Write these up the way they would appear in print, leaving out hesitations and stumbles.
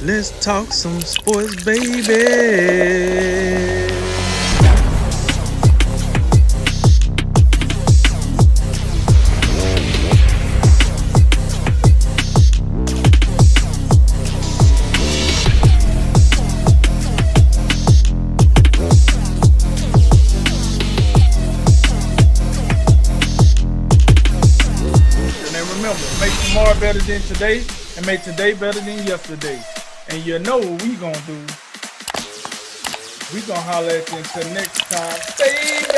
Let's talk some sports, baby. And remember, make tomorrow better than today and make today better than yesterday. And you know what we gonna do. We gonna holler at you until next time, baby.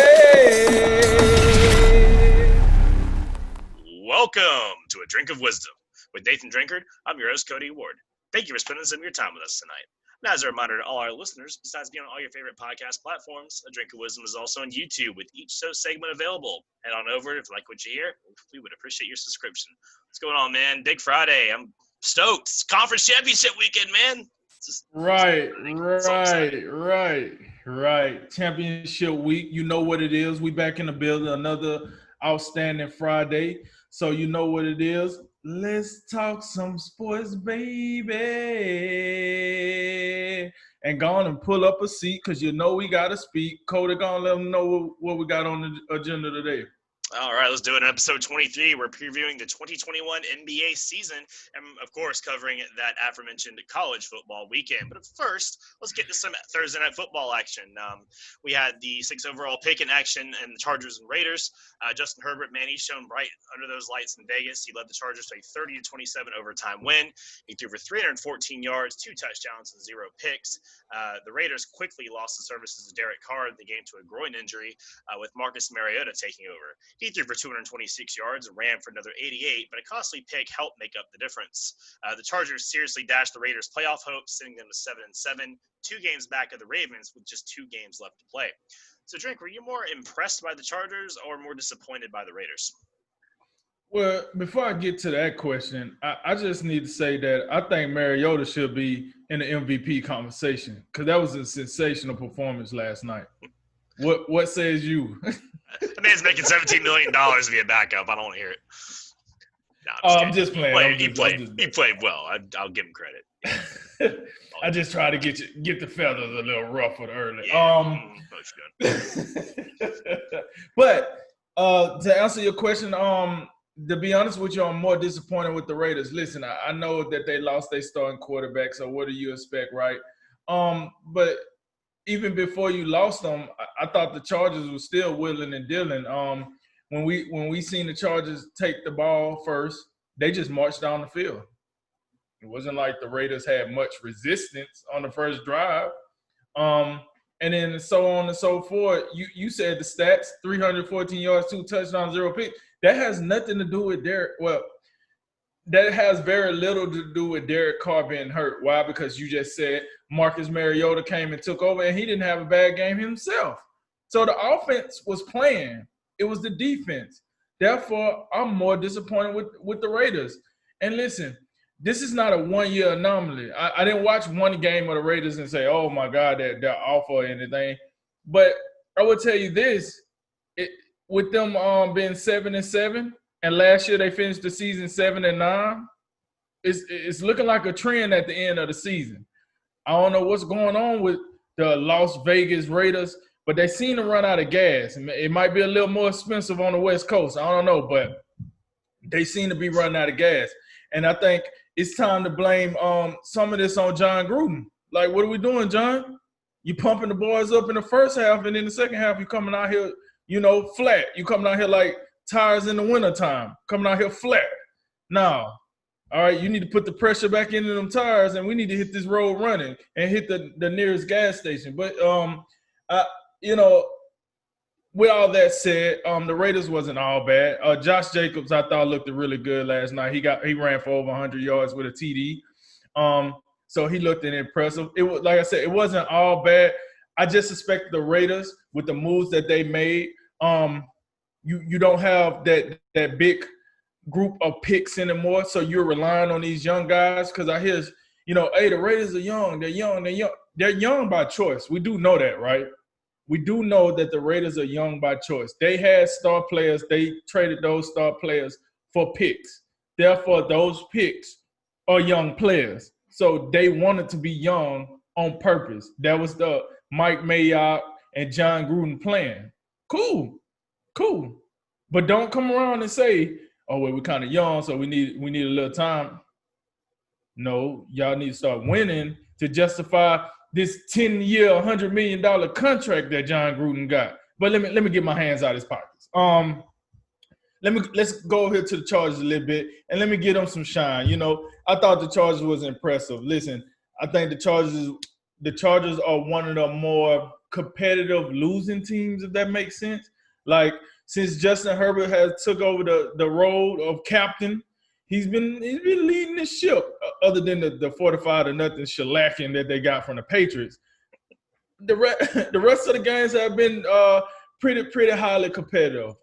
Welcome to A Drink of Wisdom. With Nathan Drinkard, I'm your host, Cody Ward. Thank you for spending some of your time with us tonight. Now, as a reminder to all our listeners, besides being on all your favorite podcast platforms, A Drink of Wisdom is also on YouTube with each show segment available. Head on over if you like what you hear. We would appreciate your subscription. What's going on, man? Big Friday. I'm stoked. It's conference championship weekend, man. Right. Championship week. You know what it is. We back in the building. Another outstanding Friday. So you know what it is. Let's talk some sports, baby. And go on and pull up a seat because you know we got to speak. Cody, go on, let them know what we got on the agenda today. All right, let's do it. Episode 23, we're previewing the 2021 NBA season and, of course, covering that aforementioned college football weekend. But first, let's get to some Thursday night football action. We had the 6th overall pick in action and the Chargers and Raiders. Justin Herbert, man, he's shown bright under those lights in Vegas. He led the Chargers to a 30-27 overtime win. He threw for 314 yards, 2 touchdowns, and 0 picks. The Raiders quickly lost the services of Derek Carr in the game to a groin injury, with Marcus Mariota taking over. He threw for 226 yards and ran for another 88, but a costly pick helped make up the difference. The Chargers seriously dashed the Raiders' playoff hopes, sending them to 7-7, 2 games back of the Ravens with just 2 games left to play. So, Drink, were you more impressed by the Chargers or more disappointed by the Raiders? Well, before I get to that question, I just need to say that I think Mariota should be in the MVP conversation because that was a sensational performance last night. What says you? The man's making $17 million to be a backup. I don't want to hear it. No, I'm just playing. He played well. I'll give him credit. I just try to get the feathers a little ruffled early. Yeah, but to answer your question, to be honest with you, I'm more disappointed with the Raiders. Listen, I know that they lost their starting quarterback, so what do you expect, right? But even before you lost them, I thought the Chargers were still willing and dealing. When we seen the Chargers take the ball first, they just marched down the field. It wasn't like the Raiders had much resistance on the first drive. And then so on and so forth. You said the stats, 314 yards, 2 touchdowns, 0 picks. That has nothing to do with Derek. Well, that has very little to do with Derek Carr being hurt. Why? Because you just said Marcus Mariota came and took over, and he didn't have a bad game himself. So the offense was playing. It was the defense. Therefore, I'm more disappointed with the Raiders. And listen, this is not a one-year anomaly. I didn't watch one game of the Raiders and say, oh, my God, they're awful or anything. But I will tell you this. With them being 7-7, and last year they finished the season 7-9, it's looking like a trend at the end of the season. I don't know what's going on with the Las Vegas Raiders, but they seem to run out of gas. It might be a little more expensive on the West Coast. I don't know, but they seem to be running out of gas. And I think it's time to blame some of this on John Gruden. Like, what are we doing, John? You pumping the boys up in the first half, and in the second half you coming out here, flat. You coming out here like tires in the wintertime, coming out here flat. No. All right, you need to put the pressure back into them tires, and we need to hit this road running and hit the nearest gas station. But, with all that said, the Raiders wasn't all bad. Josh Jacobs, I thought, looked really good last night. He ran for over 100 yards with a TD. So he looked impressive. It was, like I said, it wasn't all bad. I just suspect the Raiders, with the moves that they made, you don't have that big group of picks anymore, so you're relying on these young guys. Because I hear, hey, the Raiders are young. They're young. They're young by choice. We do know that, right? We do know that the Raiders are young by choice. They had star players. They traded those star players for picks. Therefore, those picks are young players. So they wanted to be young on purpose. That was the Mike Mayock and John Gruden plan. Cool. But don't come around and say, oh, well, we're kind of young, so we need a little time. No, y'all need to start winning to justify this 10-year, $100 million contract that John Gruden got. But let me get my hands out of his pockets. Let's go here to the Chargers a little bit and let me give them some shine. You know, I thought the Chargers was impressive. Listen, I think the Chargers are one of the more competitive losing teams, if that makes sense. Like, since Justin Herbert has took over the role of captain, he's been leading the ship, other than the 45-0 shellacking that they got from the Patriots. The rest of the games have been pretty highly competitive.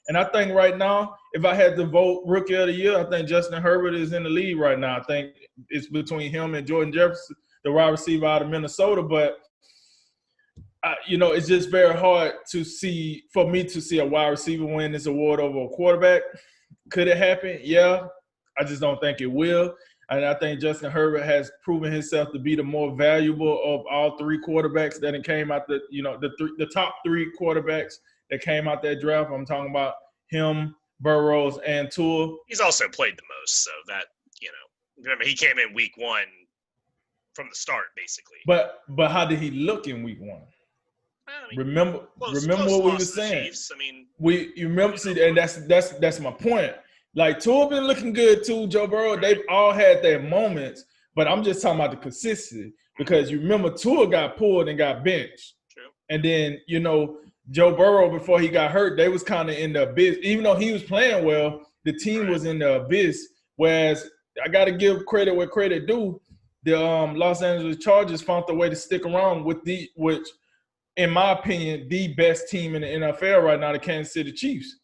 And I think right now, if I had to vote Rookie of the Year, I think Justin Herbert is in the lead right now. I think it's between him and Jordan Jefferson, the wide receiver out of Minnesota. But it's just very hard for me to see a wide receiver win this award over a quarterback. Could it happen? Yeah. I just don't think it will. And I think Justin Herbert has proven himself to be the more valuable of all three quarterbacks that came out the top three quarterbacks that came out that draft. I'm talking about him, Burrows, and Tua. He's also played the most, so that, remember he came in week 1 from the start, basically. But how did he look in week 1? Remember what we were saying. Chiefs. You remember? See, and that's my point. Like, Tua been looking good too. Joe Burrow, they've all had their moments, but I'm just talking about the consistency, because you remember Tua got pulled and got benched. True. And then, Joe Burrow, before he got hurt, they was kind of in the abyss. Even though he was playing well, the team was in the abyss. Whereas I got to give credit where credit due. The Los Angeles Chargers found a way to stick around with which, in my opinion, the best team in the NFL right now, the Kansas City Chiefs.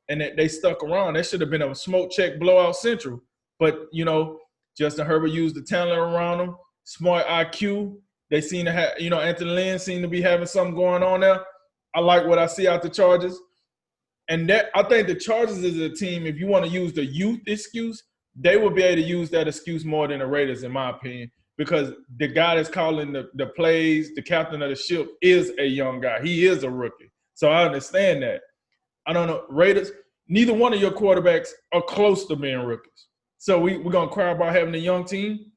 And they stuck around. That should have been a smoke check blowout central. But, Justin Herbert used the talent around him, smart IQ. They seem to have, Anthony Lynn seemed to be having something going on there. I like what I see out the Chargers. And I think the Chargers is a team, if you want to use the youth excuse, they will be able to use that excuse more than the Raiders, in my opinion, because the guy that's calling the plays, the captain of the ship, is a young guy. He is a rookie. So I understand that. I don't know. Raiders, neither one of your quarterbacks are close to being rookies. So we're going to cry about having a young team,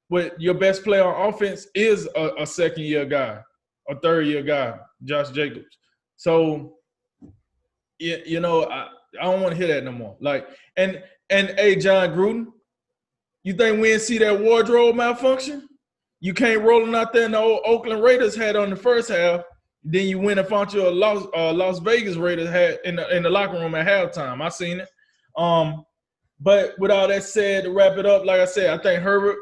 but your best player on offense is a second-year guy, a third-year guy, Josh Jacobs. So, I don't want to hear that no more. Like, and hey, John Gruden, you think we didn't see that wardrobe malfunction? You can't rolling out there in the old Oakland Raiders hat on the first half. Then you went and found your Las Vegas Raiders hat in the locker room at halftime. I seen it. But with all that said, to wrap it up, like I said, I think Herbert,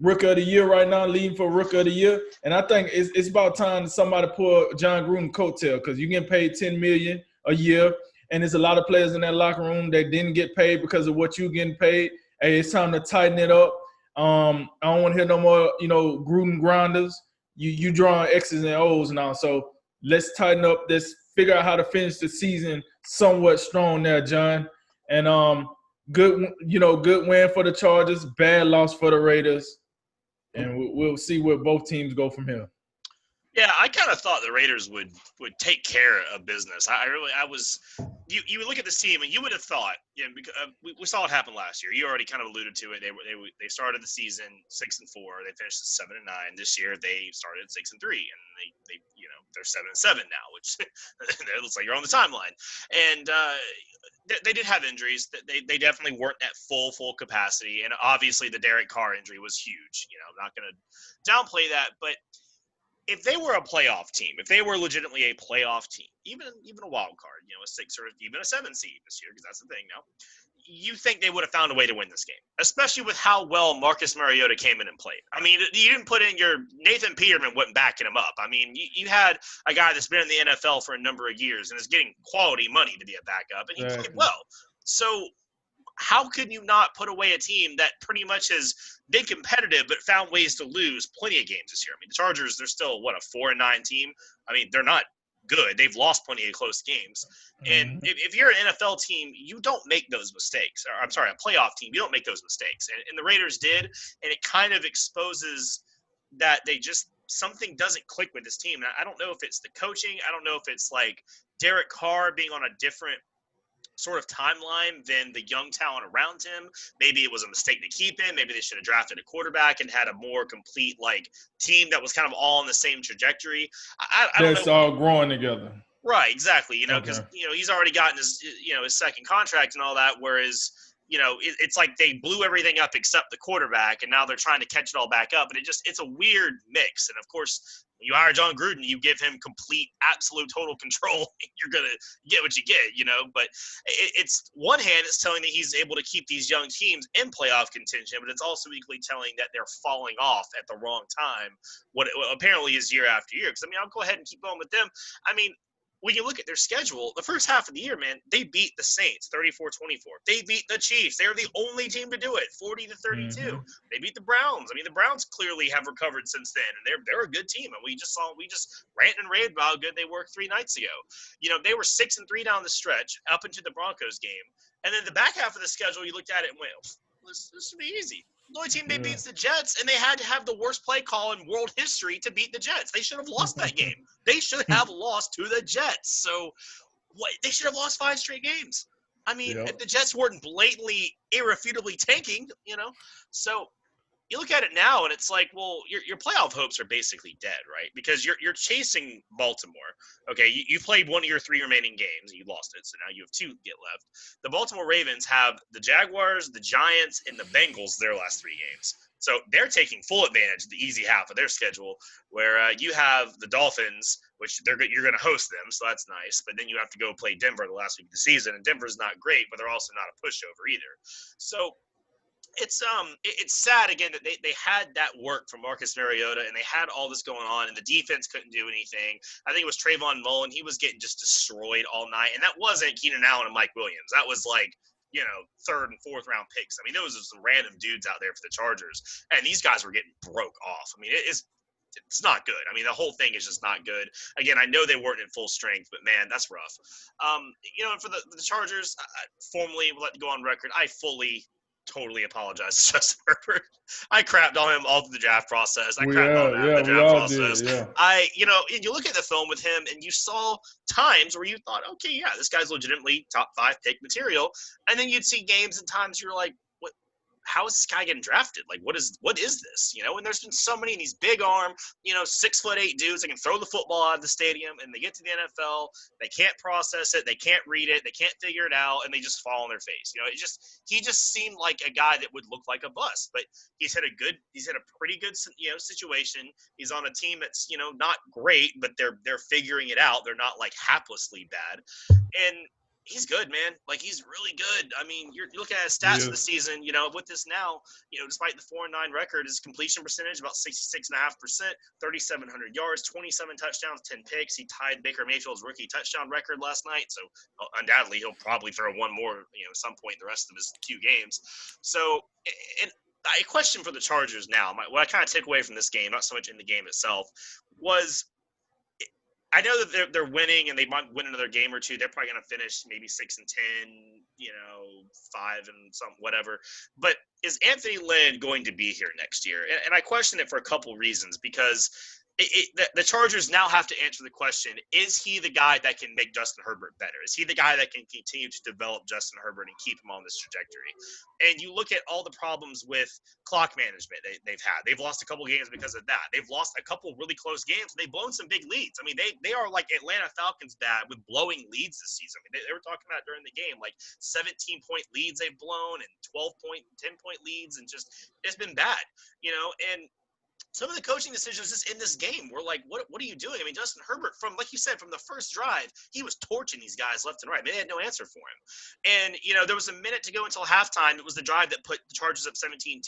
Rookie of the Year right now, leading for Rookie of the Year. And I think it's about time somebody pull John Gruden coattail, because you're getting paid $10 million a year, and there's a lot of players in that locker room that didn't get paid because of what you're getting paid. Hey, it's time to tighten it up. I don't want to hear no more, Gruden grinders. You drawing X's and O's now, so let's tighten up. Let's figure out how to finish the season somewhat strong there, John. And good win for the Chargers, bad loss for the Raiders, and we'll see where both teams go from here. Yeah, I kind of thought the Raiders would take care of business. You look at this team and you would have thought, because we saw what happened last year. You already kind of alluded to it. They started the season 6-4. They finished at 7-9. This year they started 6-3, and they're 7-7 now, which it looks like you're on the timeline. And they did have injuries. They definitely weren't at full capacity, and obviously the Derek Carr injury was huge. I'm not going to downplay that, but if they were a playoff team, if they were legitimately a playoff team, even a wild card, a 6 or even a 7 seed this year, because that's the thing now, you think they would have found a way to win this game, especially with how well Marcus Mariota came in and played. I mean, you didn't put in your Nathan Peterman wasn't backing him up. I mean, you had a guy that's been in the NFL for a number of years and is getting quality money to be a backup, and he played well. So how could you not put away a team that pretty much has been competitive but found ways to lose plenty of games this year? I mean, the Chargers, they're still, a 4-9 team? I mean, they're not good. They've lost plenty of close games. And if you're an NFL team, you don't make those mistakes. Or, I'm sorry, a playoff team, you don't make those mistakes. And the Raiders did, and it kind of exposes that they just something doesn't click with this team. And I don't know if it's the coaching. I don't know if it's like Derek Carr being on a different sort of timeline than the young talent around him. Maybe it was a mistake to keep him. Maybe they should have drafted a quarterback and had a more complete like team that was kind of all on the same trajectory. I don't That's know. all growing together. Right, exactly. You know, Okay. because he's already gotten his second contract and all that. Whereas it's like they blew everything up except the quarterback, and now they're trying to catch it all back up. And it's a weird mix. And of course, when you hire John Gruden, you give him complete, absolute, total control. You're gonna get what you get, But it's one hand, it's telling that he's able to keep these young teams in playoff contention, but it's also equally telling that they're falling off at the wrong time. What apparently is year after year. Because I'll go ahead and keep going with them. When you look at their schedule, the first half of the year, man, they beat the Saints 34-24. They beat the Chiefs. They're the only team to do it, 40-32. They beat the Browns. The Browns clearly have recovered since then, and they're a good team. And we just ranted and raved about how good they were 3 nights ago. They were 6-3 down the stretch up into the Broncos game. And then the back half of the schedule, you looked at it and went, this should be easy. The only team they beat's the Jets, and they had to have the worst play call in world history to beat the Jets. They should have lost that game. They should have lost to the Jets. So they should have lost 5 straight games. If the Jets weren't blatantly, irrefutably tanking, So you look at it now, and it's like, well, your playoff hopes are basically dead, right? Because you're chasing Baltimore. Okay, you played one of your 3 remaining games, and you lost it, so now you have 2 get left. The Baltimore Ravens have the Jaguars, the Giants, and the Bengals their last 3 games. So they're taking full advantage of the easy half of their schedule, where you have the Dolphins, which you're going to host them, so that's nice. But then you have to go play Denver the last week of the season, and Denver's not great, but they're also not a pushover either. So it's sad again that they had that work from Marcus Mariota, and they had all this going on, and the defense couldn't do anything. I think it was Trayvon Mullen. He was getting just destroyed all night, and that wasn't Keenan Allen and Mike Williams. That was like 3rd and 4th round picks. Those are some random dudes out there for the Chargers, and these guys were getting broke off. It's not good. The whole thing is just not good. Again, I know they weren't in full strength, but man, that's rough. And for the Chargers, formally let go on record, I totally apologize to Justin Herbert. I crapped on him all through the draft process. I crapped on him after the draft process. And you look at the film with him, and you saw times where you thought, okay, yeah, this guy's legitimately top 5 pick material. And then you'd see games and times you're like, what? How is this guy getting drafted? Like, what is this? And there's been so many of these big arm, 6'8" dudes that can throw the football out of the stadium, and they get to the NFL, they can't process it, they can't read it, they can't figure it out, and they just fall on their face. He just seemed like a guy that would look like a bust. But he's had a pretty good, situation. He's on a team that's, not great, but they're figuring it out. They're not like haplessly bad. And he's good, man. Like, he's really good. You're looking at his stats for the season, with this now, despite the 4-9 record, his completion percentage about 66.5%, 3,700 yards, 27 touchdowns, 10 picks. He tied Baker Mayfield's rookie touchdown record last night. So undoubtedly he'll probably throw one more, at some point in the rest of his 2 games. So, and a question for the Chargers now, what I kind of took away from this game, not so much in the game itself, was I know that they're winning, and they might win another game or 2. They're probably going to finish maybe 6-10, 5 and some whatever. But is Anthony Lynn going to be here next year? And I question it for a couple reasons, because the Chargers now have to answer the question, is he the guy that can make Justin Herbert better? Is he the guy that can continue to develop Justin Herbert and keep him on this trajectory? And you look at all the problems with clock management they've had. They've lost a couple games because of that. They've lost a couple really close games. They've blown some big leads. They are like Atlanta Falcons bad with blowing leads this season. They were talking about during the game, like 17-point leads they've blown and 12-point, 10-point leads, and just it's been bad, and some of the coaching decisions just in this game were like, what are you doing? Justin Herbert, like you said, from the first drive, he was torching these guys left and right. They had no answer for him. And, there was a minute to go until halftime. It was the drive that put the Chargers up 17-10.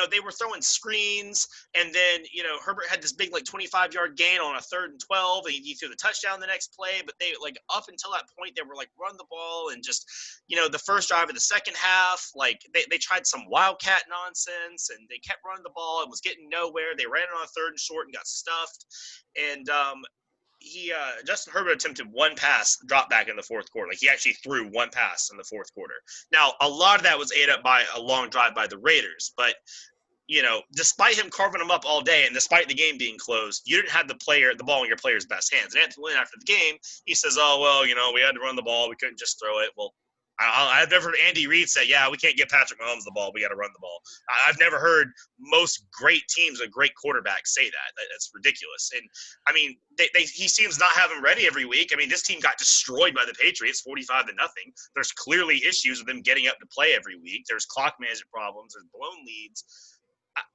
They were throwing screens, and then, Herbert had this big, 25-yard gain on a 3rd and 12, and he threw the touchdown the next play. But they, up until that point, they were, run the ball, and just, the first drive of the second half, they tried some wildcat nonsense, and they kept running the ball and was getting nowhere. They ran it on a 3rd and short and got stuffed. And Justin Herbert attempted one pass, drop back in the fourth quarter. Like he actually threw one pass in the fourth quarter. Now, a lot of that was ate up by a long drive by the Raiders, but despite him carving them up all day and despite the game being closed, you didn't have the ball in your player's best hands. And Anthony Lynn, after the game, he says, "Oh well, we had to run the ball. We couldn't just throw it." Well, I've never heard Andy Reid say, "Yeah, we can't give Patrick Mahomes the ball. We got to run the ball." I've never heard most great teams with great quarterbacks say that. That's ridiculous. And I mean, he seems not have him ready every week. I mean, this team got destroyed by the Patriots, 45-0. There's clearly issues with them getting up to play every week. There's clock management problems. There's blown leads.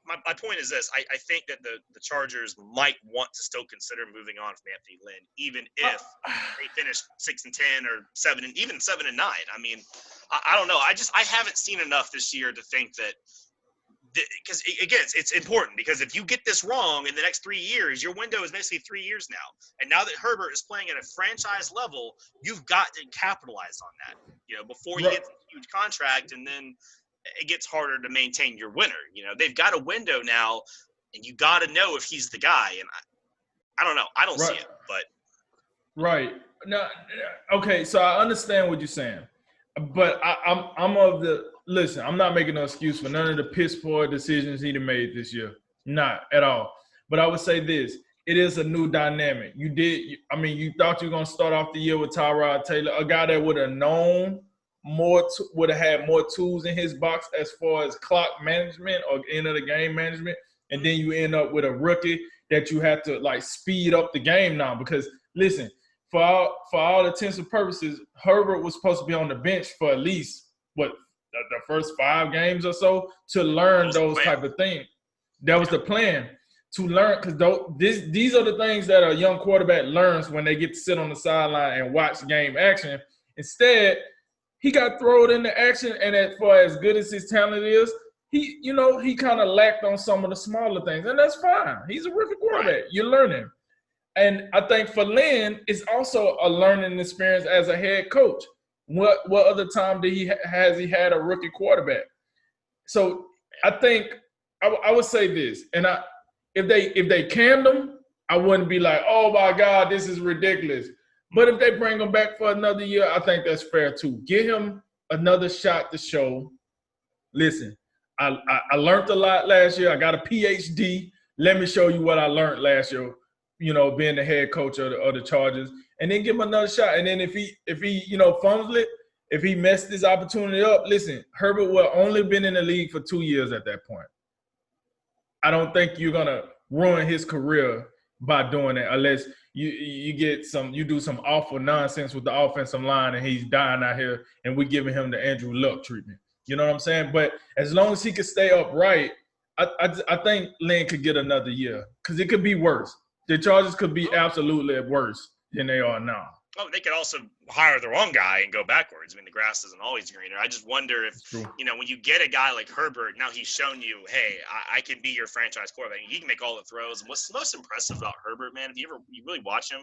My point is this: I think that the Chargers might want to still consider moving on from Anthony Lynn, even if they finish 6-10 or 7 and even 7-9. I mean, I don't know. I haven't seen enough this year to think that, because again, it's important, because if you get this wrong in the next 3 years, your window is basically 3 years now. And now that Herbert is playing at a franchise level, you've got to capitalize on that. Before you get a huge contract, and then it gets harder to maintain your winner. They've got a window now, and you got to know if he's the guy. And I don't know. I don't see it, but. Right. No. Okay. So I understand what you're saying, but I'm of the listen. I'm not making no excuse for none of the piss poor decisions he made this year. Not at all. But I would say this: it is a new dynamic. You thought you were gonna start off the year with Tyrod Taylor, a guy that would have known would have had more tools in his box as far as clock management or end of the game management, and then you end up with a rookie that you have to like speed up the game now. Because listen, for all intents and purposes, Herbert was supposed to be on the bench for at least the first 5 games or so to learn those type of things. That was the plan, to learn, because these are the things that a young quarterback learns when they get to sit on the sideline and watch game action. Instead, he got thrown into action, and for as good as his talent is, he kind of lacked on some of the smaller things, and that's fine. He's a rookie quarterback. Right. You're learning. And I think for Lynn, it's also a learning experience as a head coach. What other time has he had a rookie quarterback? So I think I would say this, and if they canned him, I wouldn't be like, oh my God, this is ridiculous. But if they bring him back for another year, I think that's fair too. Give him another shot to show. Listen, I learned a lot last year. I got a PhD. Let me show you what I learned last year, being the head coach of the Chargers. And then give him another shot. And then if he fumbles it, if he messed this opportunity up, listen, Herbert will only been in the league for 2 years at that point. I don't think you're going to ruin his career by doing it unless you do some awful nonsense with the offensive line and he's dying out here and we're giving him the Andrew Luck treatment. You know what I'm saying? But as long as he can stay upright, I think Lynn could get another year, because it could be worse. The Chargers could be absolutely worse than they are now. Oh, they could also hire the wrong guy and go backwards. I mean, the grass isn't always greener. I just wonder if, when you get a guy like Herbert, now he's shown you, hey, I can be your franchise quarterback. He can make all the throws. And what's most impressive about Herbert, man, if you really watch him,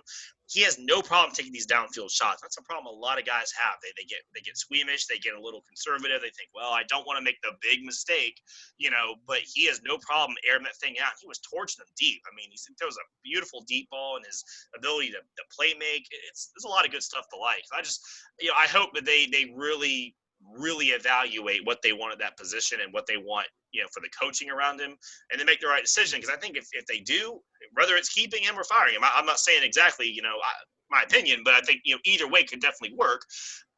he has no problem taking these downfield shots. That's a problem a lot of guys have. They get squeamish. They get a little conservative. They think, well, I don't want to make the big mistake, but he has no problem airing that thing out. He was torching them deep. I mean, there was a beautiful deep ball, and his ability to play make. There's a lot of good stuff to like. I hope that they really, really evaluate what they want at that position and what they want, for the coaching around him, and then make the right decision. Because I think if they do, whether it's keeping him or firing him, I'm not saying exactly, my opinion, but I think, either way could definitely work.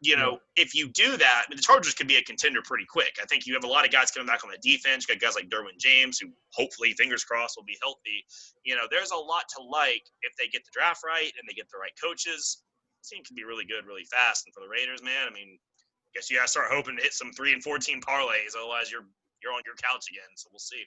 If you do that, the Chargers could be a contender pretty quick. I think you have a lot of guys coming back on the defense. You got guys like Derwin James, who hopefully, fingers crossed, will be healthy. There's a lot to like if they get the draft right and they get the right coaches. This team can be really good, really fast. And for the Raiders, man, I mean, I guess you got to start hoping to hit some 3 and 14 parlays. Otherwise, you're on your couch again. So we'll see.